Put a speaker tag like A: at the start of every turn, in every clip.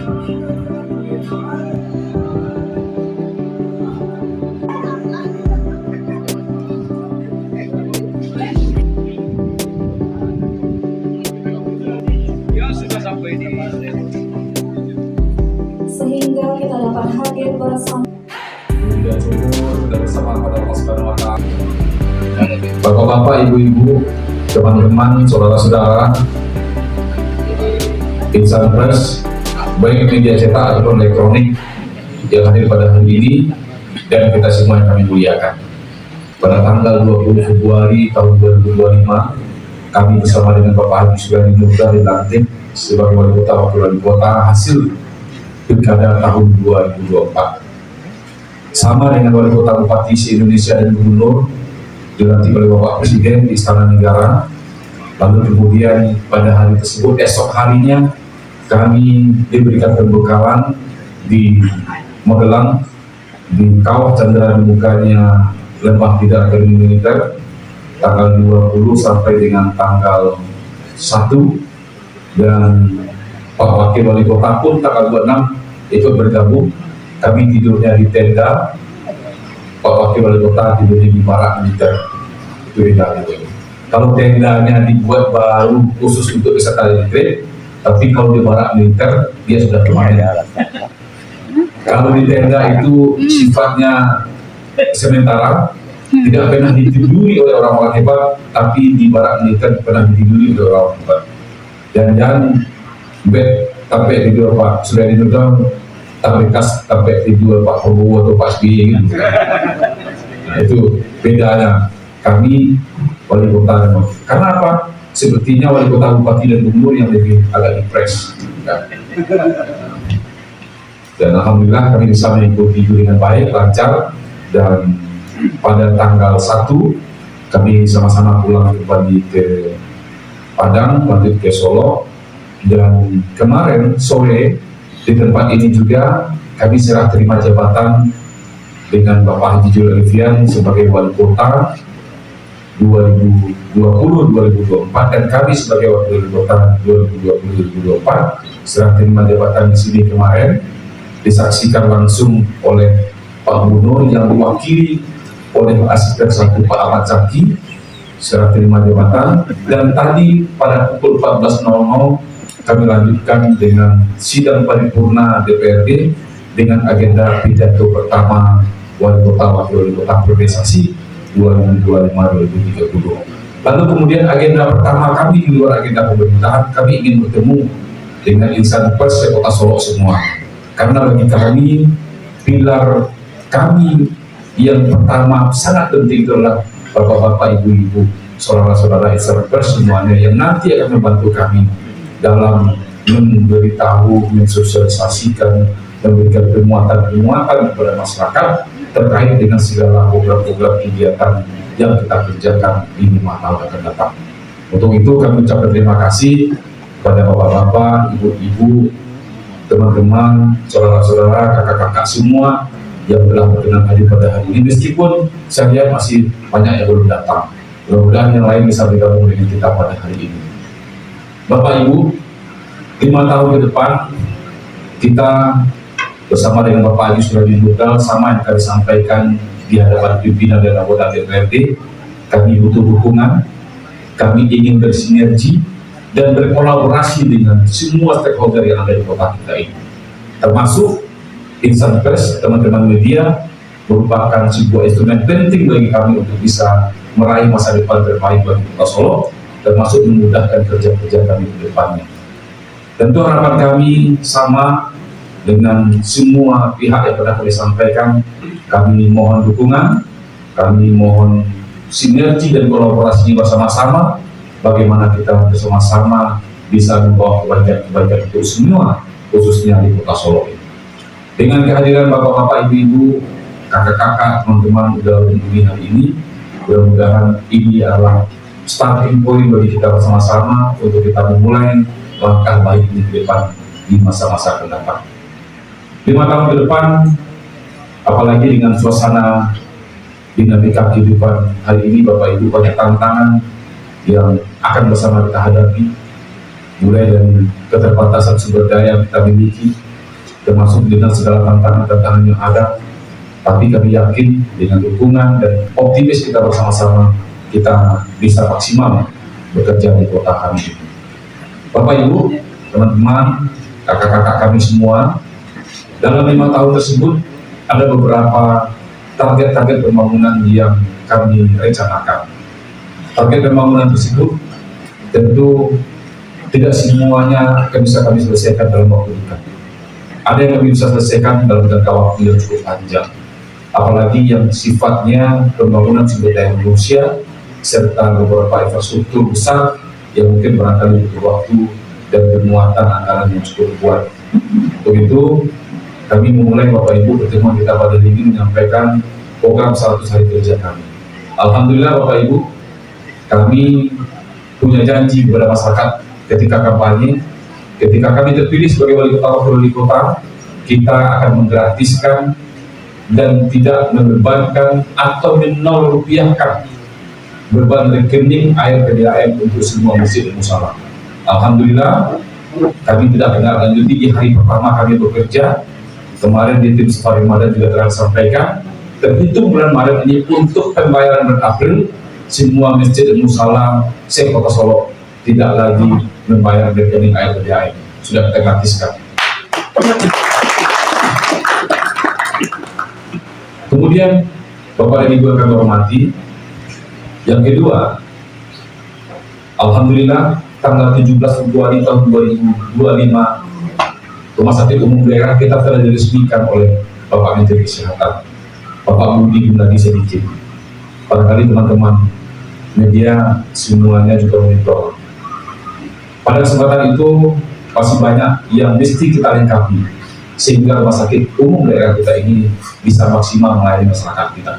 A: Sehingga kita dapat hadir bersama.
B: Dan syukur bersama pada Allah Subhanahu wa Ta'ala. Bapak-bapak, ibu-ibu, teman-teman, saudara-saudara, insan pers, baik media cetak ataupun elektronik yang hadir pada hari ini, dan kita semua yang kami muliakan. Pada tanggal 20 Februari tahun 2025, kami bersama dengan Bapak Haji Suryadi Nurda dilantik sebagai wali kota wakil wali kota hasil pilkada tahun 2024. Sama dengan wali kota, bupati se-Indonesia dan gubernur dilantik oleh Bapak Presiden di Istana Negara. Lalu kemudian pada hari tersebut, esok harinya kami diberikan pembekalan di Magelang, di Kawah Chandra di bukanya Lembah Tidak Akademi Militer, tanggal 20 sampai dengan tanggal 1, dan Pak Wakil Wali Kota pun tanggal 26 ikut bergabung. Kami tidurnya di tenda, Pak Wakil Wali Kota tidurnya di barak militer. Itu beda gitu. Kalau tendanya dibuat baru khusus untuk wisata retreat, tapi kalau di barak militer dia sudah kemarin. Kalau di tenda itu sifatnya sementara, tidak pernah ditiduri oleh orang-orang hebat, tapi di barak militer pernah ditiduri oleh orang hebat. Dan bed sampai tidur Pak Suryadi Nurda, sampai tidur Pak Prabowo atau Pak SBY gitu. Nah, itu bedanya kami wali kota. Karena apa? Sepertinya wali kota, bupati dan gubernur yang lebih agak impres. Dan alhamdulillah kami bisa mengikuti itu dengan baik, lancar, dan pada tanggal 1 kami sama-sama pulang kembali ke Padang, lanjut ke Solo, dan kemarin sore di tempat ini juga kami serah terima jabatan dengan Bapak Haji Jul Alifian sebagai wali kota 2020-2024, dan kami sebagai wakil wali kota 2020-2024 serah terima jabatan di sini kemarin, disaksikan langsung oleh Pak Gubernur yang diwakili oleh Asisten 1 Pak Ahmad Zaki, serah terima jabatan. Dan tadi pada pukul 14.00 kami lanjutkan dengan sidang paripurna DPRD dengan agenda pidato pertama wali kota wakil wali kota prestasi 2025-2030. Lalu kemudian agenda pertama kami di luar agenda pemerintahan, kami ingin bertemu dengan insan pers Kota Solo semua, karena bagi kami pilar kami yang pertama sangat penting adalah bapak-bapak, ibu-ibu, saudara-saudara insan pers semuanya yang nanti akan membantu kami dalam memberitahu, mensosialisasikan, memberikan penguatan kepada masyarakat terkait dengan segala program-program kegiatan yang kita kerjakan di 5 tahun akan datang. Untuk itu kami ucapkan terima kasih kepada bapak-bapak, ibu-ibu, teman-teman, saudara-saudara, kakak-kakak semua yang telah berkenan hadir pada hari ini, meskipun saya lihat masih banyak yang belum datang. Mudah-mudahan yang lain bisa bergabung dengan kita pada hari ini. Bapak Ibu, 5 tahun ke depan kita bersama dengan Bapak Haji Suryadi Nurda, sama yang kami sampaikan di hadapan pimpinan dan anggota DPRD, kami butuh dukungan, kami ingin bersinergi dan berkolaborasi dengan semua stakeholder yang ada di kota kita ini, termasuk insan pers, teman-teman media, merupakan sebuah instrumen penting bagi kami untuk bisa meraih masa depan terbaik bagi Kota Solo, termasuk memudahkan kerja-kerja kami ke depannya. Tentu harapan kami sama dengan semua pihak yang pernah kami sampaikan. Kami mohon dukungan, kami mohon sinergi dan kolaborasi bersama-sama, bagaimana kita bersama-sama bisa membawa kebaikan-kebaikan untuk semua, khususnya di Kota Solo ini. Dengan kehadiran bapak-bapak, ibu-ibu, kakak-kakak, teman-teman udah mengunjungi hari ini, mudah-mudahan ini adalah starting point bagi kita bersama-sama untuk kita memulai langkah baik ini ke depan di masa-masa ke depan. 5 tahun ke depan, apalagi dengan suasana dinamika kehidupan hari ini, Bapak Ibu, banyak tantangan yang akan bersama kita hadapi, mulai dari keterbatasan sumber daya yang kita miliki, termasuk dengan segala tantangan-tantangan yang ada. Tapi kami yakin dengan dukungan dan optimis kita bersama-sama, kita bisa maksimal bekerja di kota kami. Bapak Ibu, teman-teman, kakak-kakak kami semua, dalam 5 tahun tersebut ada beberapa target-target pembangunan yang kami rencanakan. Target pembangunan tersebut tentu tidak semuanya akan bisa kami selesaikan dalam waktu dekat. Ada yang kami bisa selesaikan dalam jangka waktu yang cukup panjang, apalagi yang sifatnya pembangunan sumber daya manusia serta beberapa infrastruktur besar yang mungkin barangkali butuh waktu dan penguatan anggaran yang cukup kuat. Untuk itu, kami memulai Bapak Ibu pertemuan kita pada hari ini menyampaikan program 100 hari kerja kami. Alhamdulillah Bapak Ibu, kami punya janji kepada masyarakat ketika kampanye, ketika kami terpilih sebagai wali kota wakil wali kota, kita akan menggratiskan dan tidak membebankan atau menol rupiahkan beban rekening air PDAM untuk semua masjid dan musala. Alhamdulillah, kami tidak tindak lanjuti di hari pertama kami bekerja. Kemarin di tim Safari Ramadan juga telah disampaikan, terhitung bulan Maret ini untuk pembayaran bulan April, semua masjid dan musala se-Kota Solo tidak lagi membayar rekening air PDAM, sudah kita gratiskan. Kemudian Bapak dan Ibu yang kami hormati, yang kedua, alhamdulillah tanggal 17 Februari tahun 2025 Rumah Sakit Umum Daerah kita telah diresmikan oleh Bapak Menteri Kesehatan, Bapak Budi Gunadi Sadikin. Barangkali teman-teman media semuanya juga monitor. Pada kesempatan itu masih banyak yang mesti kita lengkapi sehingga Rumah Sakit Umum Daerah kita ini bisa maksimal melayani masyarakat kita.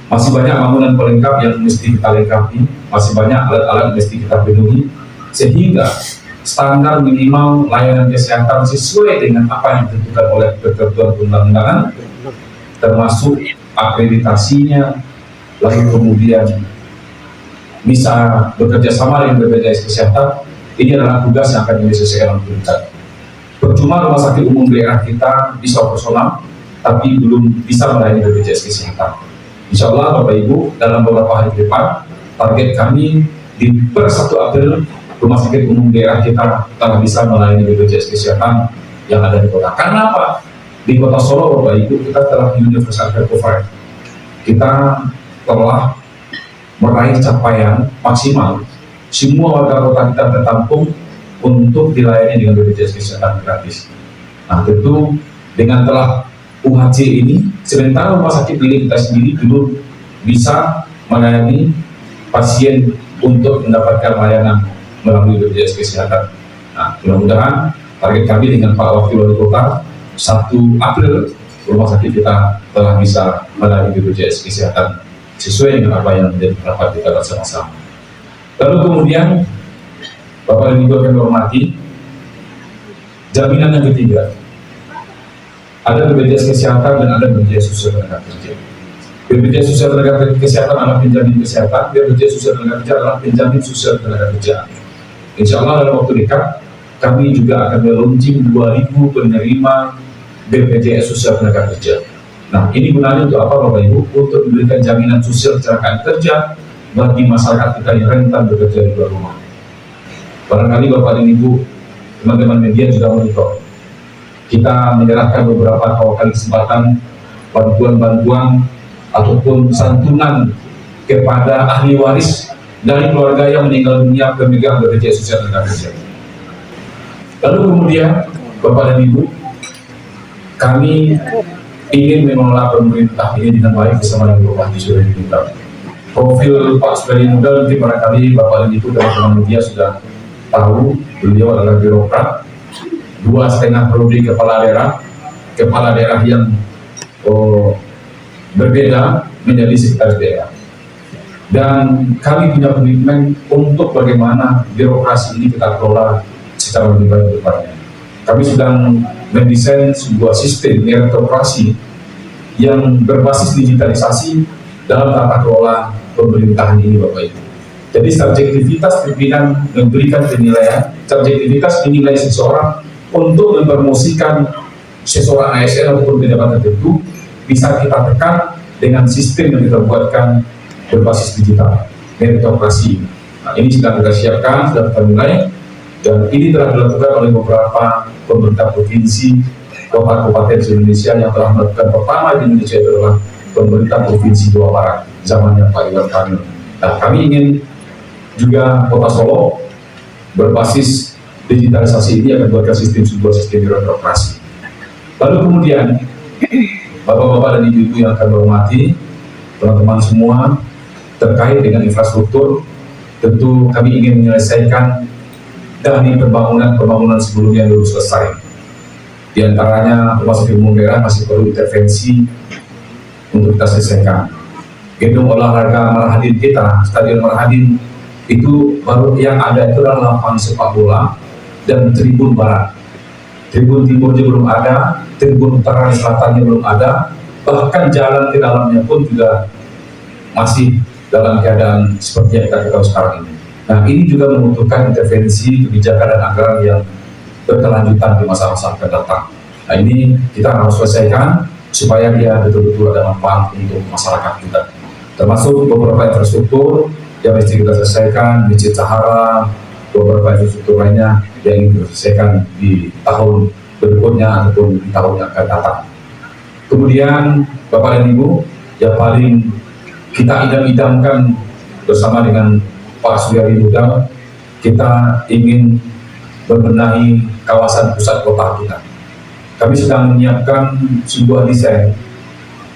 B: Masih banyak bangunan pelengkap yang mesti kita lengkapi, masih banyak alat-alat yang mesti kita penuhi, sehingga standar minimal layanan kesehatan sesuai dengan apa yang ditentukan oleh ketentuan perundang-undangan, termasuk akreditasinya, lalu kemudian bisa bekerja sama dengan BPJS Kesehatan. Ini adalah tugas yang akan diselesaikan oleh pemerintah. Percuma Rumah Sakit Umum Daerah kita bisa operasional, tapi belum bisa melayani BPJS Kesehatan. Insya Allah Bapak Ibu, dalam beberapa hari ke depan, target kami di per 1 April Rumah Sakit Umum Daerah kita telah bisa melayani BPJS Kesehatan yang ada di kota. Karena apa? Di Kota Solo Bapak Ibu, kita telah universal health coverage. Kita telah meraih capaian maksimal. Semua warga kota kita tertampung untuk dilayani dengan BPJS Kesehatan gratis. Nah tentu dengan telah UHC ini, sementara rumah sakit milik kita sendiri belum bisa melayani pasien untuk mendapatkan layanan melalui BPJS Kesehatan. Nah, mudah-mudahan target kami dengan Pak Wakil Wali Kota 1 April rumah sakit kita telah bisa melayani BPJS Kesehatan sesuai dengan apa yang menjadi pendapat kita bersama-sama. Lalu kemudian Bapak dan Ibu yang kami hormati, jaminan yang ketiga, ada BPJS Kesehatan dan ada BPJS Sosial Tenaga Kerja. BPJS Sosial Tenaga Kesehatan adalah penjamin kesehatan, BPJS Sosial Tenaga Kerja adalah penjamin sosial tenaga kerja. Insya Allah dalam waktu dekat kami juga akan meluncing 2.000 penerima BPJS Sosial Tenaga Kerja. Nah ini gunanya untuk apa Bapak Ibu? Untuk memberikan jaminan sosial kecelakaan kerja bagi masyarakat kita yang rentan bekerja di luar rumah. Barangkali Bapak dan Ibu, teman-teman media juga monitor. Kita menyerahkan beberapa kali kesempatan bantuan-bantuan ataupun santunan kepada ahli waris dari keluarga yang meninggal dunia pemegang BPJS Sosial Tenaga Kerja. Lalu kemudian Bapak dan Ibu, kami ingin mengelola pemerintah ini dengan baik bersama dengan Bapak Haji Surya Muda. Profil Pak Surya Muda mungkin barangkali Bapak dan Ibu dan teman media sudah tahu, beliau adalah birokrat, 2,5 periode kepala daerah yang berbeda menjadi sekretaris daerah. Dan kami punya komitmen untuk bagaimana birokrasi ini kita kelola secara lebih baik ke depannya. Kami sedang mendesain sebuah sistem meritokrasi yang berbasis digitalisasi dalam tata kelola pemerintahan ini Bapak Ibu. Jadi subjektivitas pimpinan memberikan penilaian, subjektivitas menilai seseorang untuk mempromosikan seseorang ASN ataupun pejabat tertentu bisa kita tekan dengan sistem yang kita buatkan berbasis digital, meritokrasi. Nah, ini sedang kita siapkan, sudah kita mulai, dan ini telah dilakukan oleh beberapa pemerintah provinsi, kota kabupaten di Indonesia. Yang telah melakukan pertama di Indonesia itu adalah pemerintah provinsi Jawa Barat, zamannya Pak Ridwan Kamil. Nah, kami ingin juga Kota Solo berbasis digitalisasi ini akan buatkan sebuah sistem birokrasi. Lalu kemudian Bapak-bapak dan Ibu-ibu yang akan hormati, teman-teman semua, terkait dengan infrastruktur, tentu kami ingin menyelesaikan dari pembangunan sebelumnya yang belum selesai. Di antaranya rumah sakit umum daerah masih perlu intervensi untuk kita selesaikan. Gedung olahraga Marhadin kita, Stadion Marhadin itu baru yang ada itu adalah lapangan sepak bola dan tribun barat. Tribun timurnya belum ada, tribun utara dan selatannya belum ada, bahkan jalan ke dalamnya pun juga masih dalam keadaan seperti yang kita ketahui sekarang ini. Nah, ini juga membutuhkan intervensi kebijakan dan anggaran yang berkelanjutan di masa-masa akan datang. Nah, ini kita harus selesaikan supaya dia betul-betul ada manfaat untuk masyarakat kita. Termasuk beberapa infrastruktur yang mesti kita selesaikan, Masjid Sahara, beberapa infrastruktur lainnya yang ingin kita selesaikan di tahun berikutnya ataupun di tahun yang akan datang. Kemudian Bapak dan Ibu, yang paling kita idam-idamkan bersama dengan Pak Suryadi Muda, kita ingin membenahi kawasan pusat kota kita. Kami sedang menyiapkan sebuah desain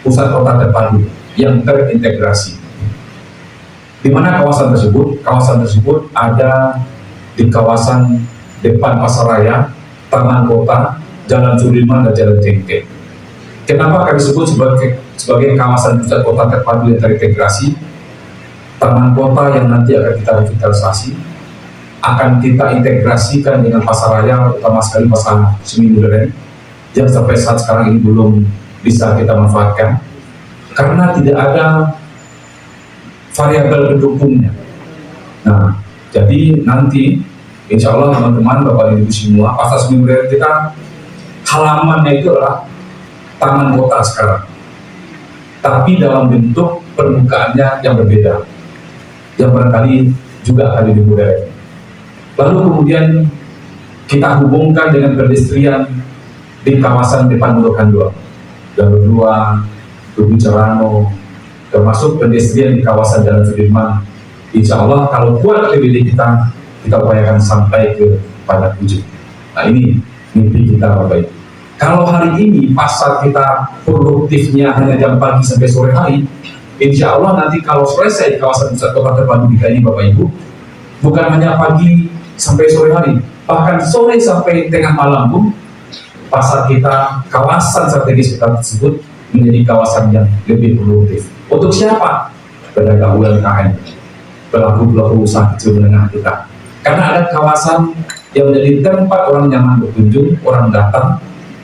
B: pusat kota terpadu yang terintegrasi. Di mana kawasan tersebut? Kawasan tersebut ada di kawasan depan Pasaraya, Taman Kota, Jalan Sudirman, dan Jalan Cengkeh. Kenapa kami sebut sebagai kawasan pusat kota terpadu yang terintegrasi? Taman kota yang nanti akan kita revitalisasi, akan kita integrasikan dengan Pasaraya, utama sekali pasar semi modern, yang sampai saat sekarang ini belum bisa kita manfaatkan, karena tidak ada variabel pendukungnya. Nah, jadi nanti insya Allah teman-teman, Bapak Ibu semua, pasar semi modern kita halamannya itu adalah taman kota sekarang, tapi dalam bentuk permukaannya yang berbeda, yang barangkali juga akan lebih modern. Lalu kemudian kita hubungkan dengan pedestrian di kawasan depan Budokan 2, Jalur 2, Tugu Cerano, termasuk pedestrian di kawasan Jalan Sudirman. Insya Allah kalau kuat lebih kita upayakan sampai ke pada tujuh. Nah, ini mimpi kita Bapak Ibu. Kalau hari ini pasar kita produktifnya hanya jam pagi sampai sore hari, insya Allah nanti kalau selesai kawasan pusat kota terpadu kita ini Bapak Ibu, bukan hanya pagi sampai sore hari, bahkan sore sampai tengah malam pun pasar kita, kawasan strategis kita tersebut menjadi kawasan yang lebih produktif. Untuk siapa? Pedagang UMKM, pelaku-pelaku usaha kecil menengah kita. Karena ada kawasan yang menjadi tempat orang nyaman berkunjung, orang datang,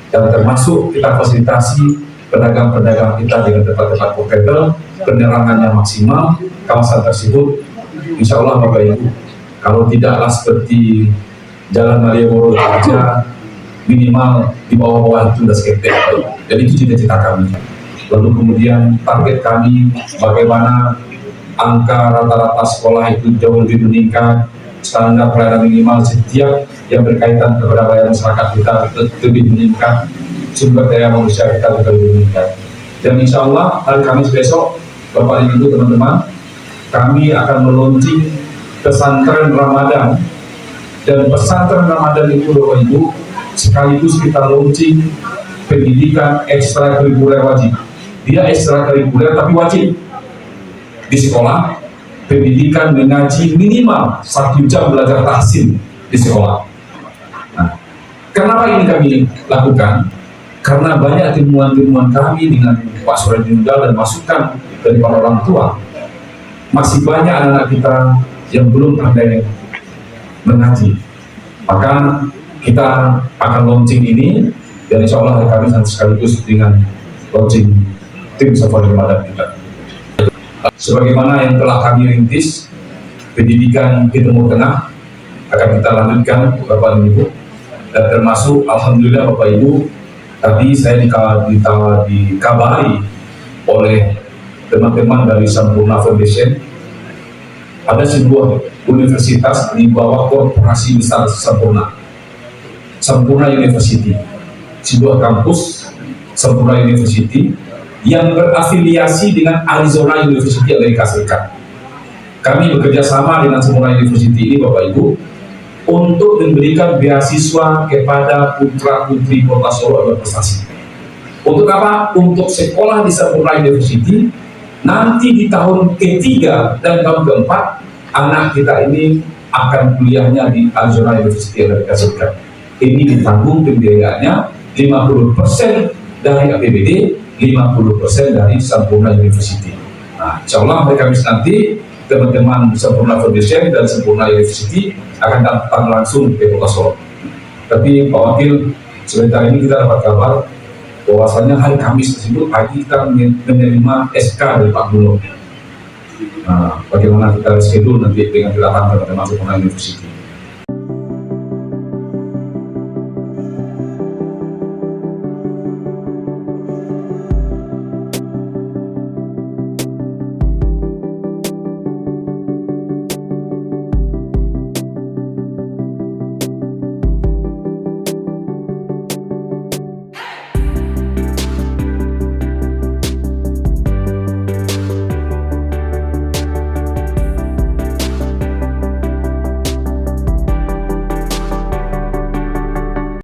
B: dan termasuk kita fasilitasi pedagang-pedagang kita dengan tempat-tempat portable, penerangannya maksimal. Kawasan tersebut insya Allah Bapak Ibu, kalau tidaklah seperti Jalan Malioboro saja, minimal di bawah-bawah itu sudah skeptik. Jadi itu cita-cita kami. Lalu kemudian target kami bagaimana angka rata-rata sekolah itu jauh lebih meningkat, standar pelayanan minimal setiap yang berkaitan kepada pelayanan masyarakat kita lebih meningkat, sumber daya manusia kita juga lebih meningkat. Dan insya Allah hari Kamis besok, Bapak Ibu teman-teman, kami akan meluncing pesantren Ramadan. Dan pesantren Ramadan itu Bapak Ibu sekaligus kita launching pendidikan ekstrakurikuler wajib. Dia ekstrakurikuler tapi wajib di sekolah. Pendidikan mengaji minimal 1 jam belajar tahsin di sekolah. Nah, kenapa ini kami lakukan? Karena banyak ilmuwan-ilmuwan kami dengan Pak Suryadi Muda dan masukan dari para orang tua, masih banyak anak-anak kita yang belum pandai mengaji. Maka kita akan launching ini, dan insya Allah hari Kamis nanti sekaligus dengan launching tim Safari Ramadan kita. Sebagaimana yang telah kami rintis, pendidikan di Timur Tengah akan kita lanjutkan Bapak dan Ibu, dan termasuk Alhamdulillah Bapak Ibu, Tadi saya dikabari oleh teman-teman dari Sampurna Foundation, ada sebuah universitas di bawah korporasi besar Sampurna, Sampurna University, sebuah kampus Sampurna University yang berafiliasi dengan Arizona University Amerika Serikat. Kami bekerja sama dengan Sampurna University ini, Bapak Ibu, untuk memberikan beasiswa kepada putra-putri Kota Solo yang berprestasi. Untuk apa? Untuk sekolah di Sampurna University. Nanti di tahun ketiga dan tahun keempat, anak kita ini akan kuliahnya di Arizona University Amerika Serikat. Ini ditanggung pembiayaannya 50% dari APBD, 50% dari Sampurna University. Nah, insya Allah hari Kamis nanti teman-teman Sampurna Foundation dan Sampurna University akan datang langsung ke Kota Solo. Tapi Pak Wakil, sebentar ini kita dapat kabar bahwasanya hari Kamis tersebut pagi kita menerima SK dari Pak Gubernur. Nah, bagaimana kita schedule nanti dengan kedatangan teman-teman Sampurna University.